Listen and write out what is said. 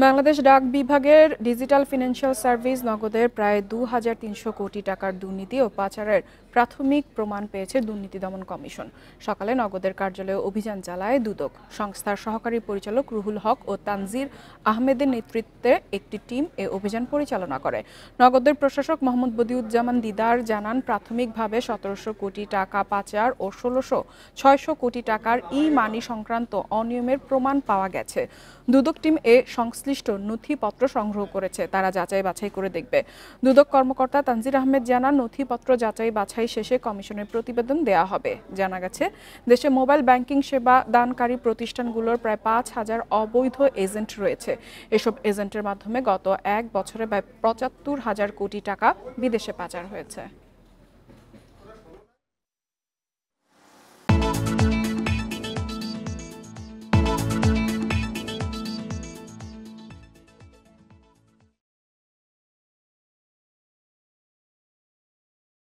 বাংলাদেশ ডাক বিভাগের digital financial service নগদের প্রায় ২,৩০০ কোটি টাকার দুর্নীতি ও পাচারের প্রাথমিক প্রমাণ পেয়েছে দুর্নীতি দমন কমিশন। সকালে নগদের কার্যালয়ে অভিযান চালায় দুদক। সংস্থার সহকারী পরিচালক রুহুল হক ও তানজির আহমেদের নেতৃত্বে একটি টিম এ অভিযান পরিচালনা করে। নগদের প্রশাসক মোহাম্মদ বদিউজ্জামান দিদার জানান, প্রাথমিকভাবে ১৭০০ কোটি টাকা পাচার ও ৬০০ কোটি টাকার ই-মানি সংক্রান্ত অনিয়মের প্রমাণ পাওয়া গেছে। দুদক টিম এ সংশ্লিষ্ট নথিপত্র সংগ্রহ করেছে, তারা যাচাই বাছাই করে দেখবে। দুদক কর্মকর্তা তানজির আহমেদ জানান, নথিপত্র যাচাই বাছাই শেষে কমিশনের প্রতিবেদন দেয়া হবে। জানা গেছে, দেশে মোবাইল ব্যাংকিং সেবা দানকারী প্রতিষ্ঠানগুলোর প্রায় ৫,০০০ অবৈধ এজেন্ট রয়েছে। এসব এজেন্টের মাধ্যমে গত ১ বছরে প্রায় ৭৫,০০০ কোটি টাকা বিদেশে পাচার হয়েছে।